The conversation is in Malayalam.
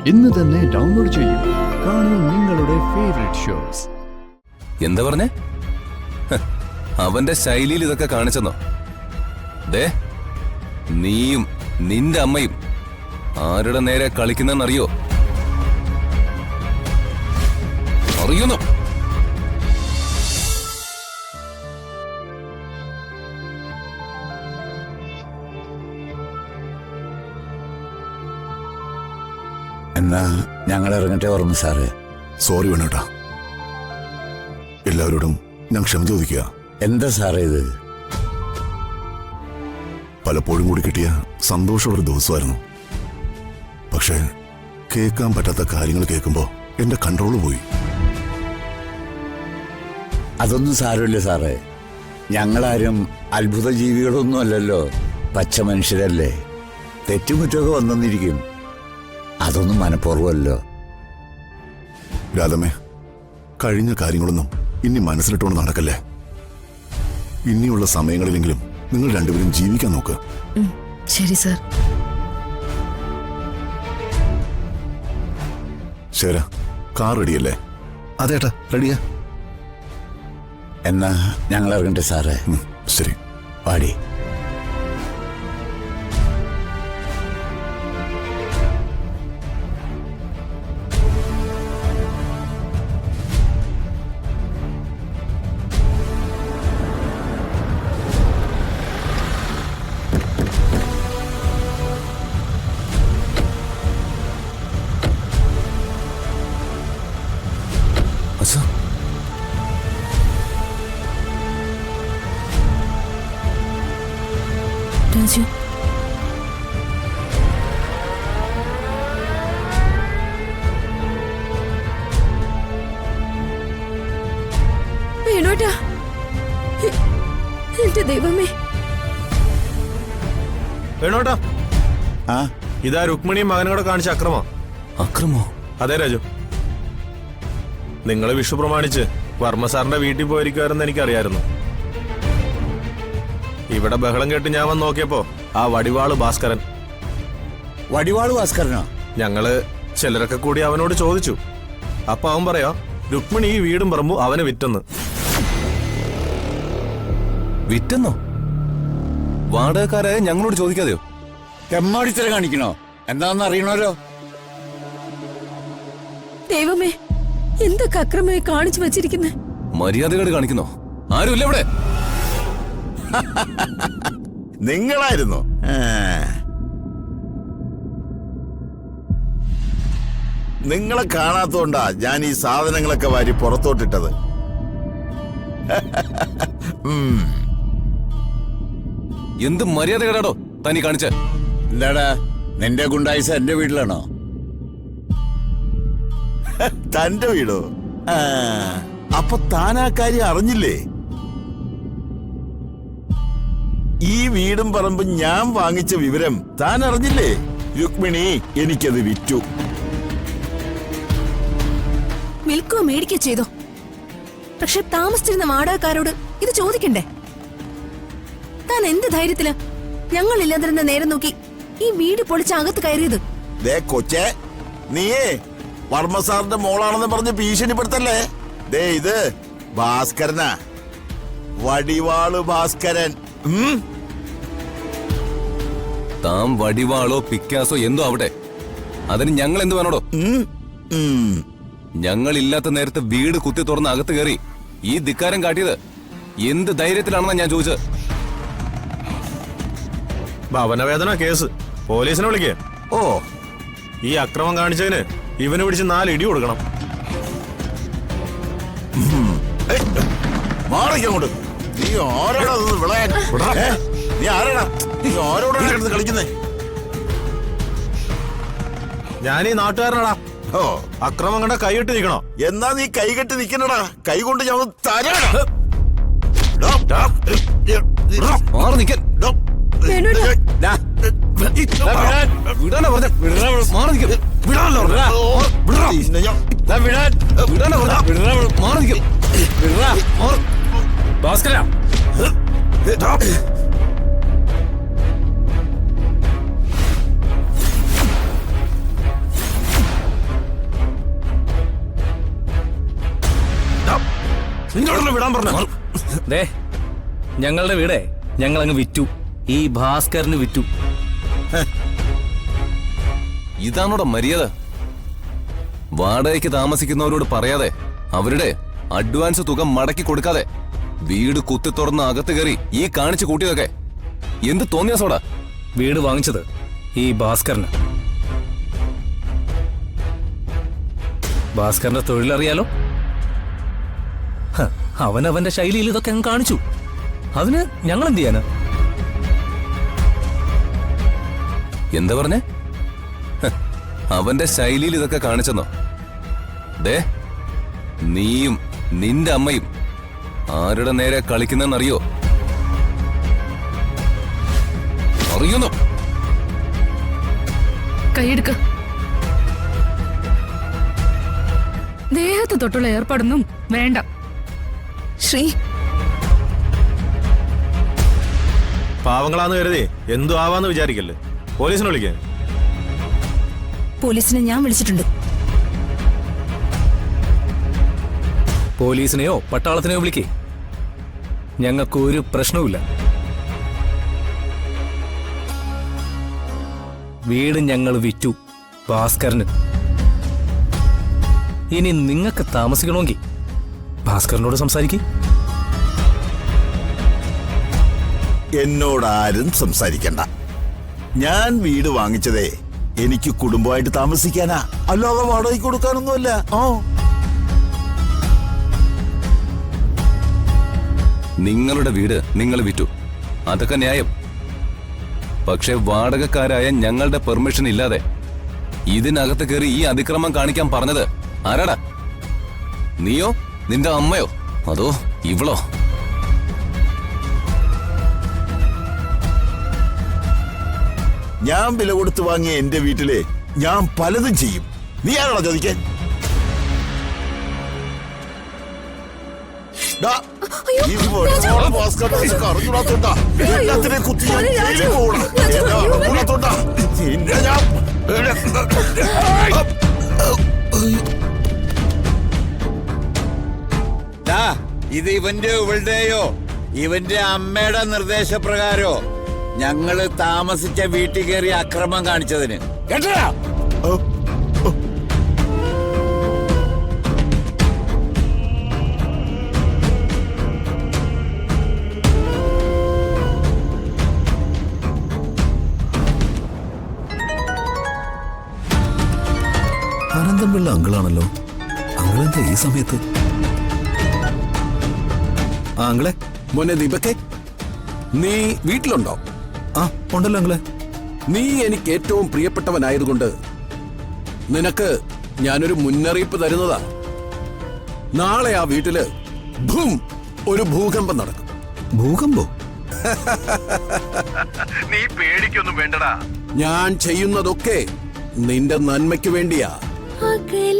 ഇന്ന് തന്നെ ഡൗൺലോഡ് ചെയ്യൂ. കാണൂ നിങ്ങളുടെ ഫേവറേറ്റ് ഷോസ്. എന്താ പറഞ്ഞേ? അവന്റെ ശൈലിയിൽ ഇതൊക്കെ കാണിച്ചെന്നോ? ദേ, നീയും നിന്റെ അമ്മയും ആരുടെ നേരെ കളിക്കുന്നറിയോ? അറിയുന്നു. എന്നാ ഞങ്ങൾ ഇറങ്ങട്ടെ ഓർമ്മ സാറ്. സോറി വേണോട്ടാ, എല്ലാവരോടും ഞാൻ ക്ഷമ ചോദിക്കുക. എന്താ സാറേ ഇത്? പലപ്പോഴും കൂടി കിട്ടിയ സന്തോഷമുള്ളൊരു ദിവസമായിരുന്നു. പക്ഷേ കേൾക്കാൻ പറ്റാത്ത കാര്യങ്ങൾ കേൾക്കുമ്പോ എന്റെ കൺട്രോള് പോയി. അതൊന്നും സാരമില്ല സാറേ. ഞങ്ങളാരും അത്ഭുത ജീവികളൊന്നും അല്ലല്ലോ, പച്ച മനുഷ്യരല്ലേ. തെറ്റുമുറ്റൊക്കെ വന്നെന്നിരിക്കും, അതൊന്നും മനഃപൂർവ്വമല്ലോ. രാധമ്മേ, കഴിഞ്ഞ കാര്യങ്ങളൊന്നും ഇനി മനസ്സിലിട്ടുകൊണ്ട് നടക്കല്ലേ. ഇനിയുള്ള സമയങ്ങളിലെങ്കിലും നിങ്ങൾ രണ്ടുപേരും ജീവിക്കാൻ നോക്ക്. ശരി സർ. ശരാ, കാർ റെഡിയല്ലേ? അതേട്ടാ, റെഡിയാ. എന്നാ ഞങ്ങൾ ഇറങ്ങട്ടെ സാറേ. ശരി, പാടി. രാജു, വേണോട്ടാ, എന്റെ ദൈവമേ. വേണോട്ടാ, ആ ഇതാ രുക്മിണിയും മകനോട് കാണിച്ച അക്രമോ? അക്രമോ? അതെ രാജു, നിങ്ങൾ വിഷു പ്രമാണിച്ച് വർമ്മ സാറിന്റെ വീട്ടിൽ പോയിരിക്കുമായിരുന്നു എനിക്കറിയായിരുന്നു. ഇവിടെ ബഹളം കേട്ട് ഞാൻ വന്ന് നോക്കിയപ്പോ ആ വടിവാള് ഭാസ്കരൻ. വടിവാള് ഭാസ്കരനോ? ഞങ്ങള് ചിലരൊക്കെ കൂടി അവനോട് ചോദിച്ചു. അപ്പൊ അവൻ പറയാ രുക്മിണി ഈ വീടും പറമ്പും അവന് വിറ്റെന്ന്. വിറ്റെന്നോ? വാടകക്കാരായ ഞങ്ങളോട് ചോദിക്കാതെയോ? തെമ്മാടിത്തര കാണിക്കണോ? എന്താണെന്ന് അറിയണമല്ലോ. ദൈവമേ, എന്തൊക്കെ അക്രമമായി കാണിച്ചു വെച്ചിരിക്കുന്നേ. മര്യാദകൾ കാണിക്കുന്നോ? ആരുമില്ല ഇവിടെ. നിങ്ങളായിരുന്നു. നിങ്ങളെ കാണാത്തോണ്ടാ ഞാൻ ഈ സാധനങ്ങളൊക്കെ വാരി പുറത്തോട്ടിട്ടത്. എന്ത് മര്യാദകളാടോ തനി കാണിച്ച? എന്താടാ നിന്റെ ഗുണ്ടായിസ എന്റെ വീട്ടിലാണോ? തന്റെ വീടോ? അപ്പൊ താൻ ആ കാര്യം അറിഞ്ഞില്ലേ? ഈ വീടും പറമ്പും ഞാൻ വാങ്ങിച്ച വിവരം താൻ അറിഞ്ഞില്ലേ? രുക്മിണി എനിക്കത് വിറ്റു. വിൽക്കോ മേടിക്കോ ചെയ്തോ, പക്ഷെ താമസിച്ചിരുന്ന വാടകക്കാരോട് ഇത് ചോദിക്കണ്ടേ? താൻ എന്ത് ധൈര്യത്തില് ഞങ്ങളില്ലാതിരുന്ന നേരം നോക്കി ഈ വീട് പൊളിച്ച് അകത്ത് കയറിയത്? ദേ കൊച്ചേ, നീയേ വർമ്മ സാറിന്റെ മോളാണെന്ന് പറഞ്ഞ് ഭീഷണിപ്പെടുത്തല്ലേ? ദേ ഇത് ഭാസ്കരനാ, വടിവാള് ഭാസ്കരൻ. താൻ വടിവാളോ പിക്കാസോ എന്തോ അവിടെ, അതിന് ഞങ്ങൾ എന്ത് വേണോടോ? ഞങ്ങളില്ലാത്ത നേരത്തെ വീട് കുത്തി തുറന്ന് അകത്ത് കയറി ഈ ധിക്കാരം കാട്ടിയത് എന്ത് ധൈര്യത്തിലാണെന്നാ ഞാൻ ചോദിച്ചത്. ഭവനവേദന കേസ്, പോലീസിനെ വിളിക്കേ. ഓ, ഈ അക്രമം കാണിച്ചതിന് ഇവന് പിടിച്ച് 4 ഇടി കൊടുക്കണം. മാറിക്കങ്ങോട്ട്. നീ ആരോടാ വിളയാൻ? നീ ആരാടാ? നീ ആരോടാണ് കളിക്കുന്നേ? ഞാൻ ഈ നാട്ടുകാരനാടാ. ഓ, അക്രമം കണ്ട കൈയിട്ട് നിൽക്കണോ? എന്നാ നീ കൈകെട്ടി നിക്കണടാ. കൈ കൊണ്ട് ഞാൻ തരാടാ. മാറി നിൽക്കാൻ. വേണോട്ടാ, വിടാനാ പറഞ്ഞ? മാറി നിൽക്കാൻ. വിടാനല്ലോ മാറി നിൽക്കാൻ. ഭാസ്കര, നിന്നോടല്ലേ വിടാൻ പറഞ്ഞു? ദേ ഞങ്ങളുടെ വീടേ ഞങ്ങൾ അങ്ങ് വിറ്റു. ഈ ഭാസ്കറിന് വിറ്റു. ഇതാണോടെ മര്യാദ? വാടകയ്ക്ക് താമസിക്കുന്നവരോട് പറയാതെ അവരുടെ അഡ്വാൻസ് തുക മടക്കി കൊടുക്കാതെ വീട് കുത്തി തുറന്ന് അകത്ത് കയറി ഈ കാണിച്ചു കൂട്ടിയതൊക്കെ എന്ത് തോന്നിയ സോടാ? വീട് വാങ്ങിച്ചത് ഈ ഭാസ്കറിന്. ഭാസ്കറിന്റെ തൊഴിലറിയാലോ. അവനവന്റെ ശൈലിയിൽ ഇതൊക്കെ അങ്ങ് കാണിച്ചു. അതിന് ഞങ്ങൾ എന്ത് ചെയ്യാനാ? എന്താ പറഞ്ഞേ? അവന്റെ ശൈലിയിൽ ഇതൊക്കെ കാണിച്ചെന്നോ? ദേ നീയും നിന്റെ അമ്മയും ആരുടെ നേരെ കളിക്കുന്നെന്നറിയോ? അറിയുന്നു. കൈയെടുക്ക. ദേഹത്ത് തൊട്ടുള്ള ഏർപ്പാടൊന്നും വേണ്ട. ശ്രീ, പാവങ്ങളാന്ന് കരുതി എന്തു ആവാന്ന് വിചാരിക്കല്ലേ. പോലീസിനെ വിളിക്കാൻ. പോലീസിനെ ഞാൻ വിളിച്ചിട്ടുണ്ട്. പോലീസിനെയോ പട്ടാളത്തിനെയോ വിളിക്കേ. ഞങ്ങൾക്ക് ഒരു പ്രശ്നവുമില്ല. വീട് ഞങ്ങൾ വിറ്റു ഭാസ്കറിന്. ഇനി നിങ്ങൾക്ക് താമസിക്കണമെങ്കിൽ ഭാസ്കറിനോട് സംസാരിക്കും. എന്നോടാരും സംസാരിക്കണ്ട. ഞാൻ വീട് വാങ്ങിച്ചതേ എനിക്ക് കുടുംബമായിട്ട് താമസിക്കാനാ, അല്ലാതെ വാടകയ്ക്ക് കൊടുക്കാനൊന്നുമല്ല. നിങ്ങളുടെ വീട് നിങ്ങൾ വിറ്റു, അതൊക്കെ ന്യായം. പക്ഷെ വാടകക്കാരായ ഞങ്ങളുടെ പെർമിഷൻ ഇല്ലാതെ ഇതിനകത്ത് കയറി ഈ അതിക്രമം കാണിക്കാൻ പറഞ്ഞത് ആരാടാ? നീയോ നിന്റെ അമ്മയോ അതോ ഇവളോ? ഞാൻ വില കൊടുത്ത് വാങ്ങിയ എന്റെ വീട്ടില് ഞാൻ പലതും ചെയ്യും. നീ ആരാണോ ചോദിക്കാൻ? ഡാ, ഈ വെളുപ്പാട് ഭാസ്കറിനെ അറിഞ്ഞൂടാത്തോണ്ടാ എല്ലാത്തിനെയും കുത്തി ഞാൻ ജയിലിൽ പോകണം. എന്നെ അറിഞ്ഞൂടാത്തോണ്ടാ നിന്നെ ഞാൻ ഇത് ഇവന്റെ ഇവളുടെയോ ഇവന്റെ അമ്മയുടെ നിർദ്ദേശപ്രകാരോ ഞങ്ങള് താമസിച്ച വീട്ടിൽ കയറി അക്രമം കാണിച്ചതിന് കേട്ടടാ. അനന്തംപിള്ള അങ്കിളാണല്ലോ. അങ്കിളെന്താ ഈ സമയത്ത്? അങ്കിളെ, മോനെ ദീപക്കെ, നീ വീട്ടിലുണ്ടോ? ആ ഉണ്ടല്ലോ അങ്കിളെ. നീ എനിക്ക് ഏറ്റവും പ്രിയപ്പെട്ടവനായതുകൊണ്ട് നിനക്ക് ഞാനൊരു മുന്നറിയിപ്പ് തരുന്നതാ. നാളെ ആ വീട്ടില് ഒരു ഭൂകമ്പം നടക്കും. ഭൂകമ്പോ? നീ പേടിക്കൊന്നും വേണ്ടടാ. ഞാൻ ചെയ്യുന്നതൊക്കെ നിന്റെ നന്മയ്ക്ക് വേണ്ടിയാ. അകലെ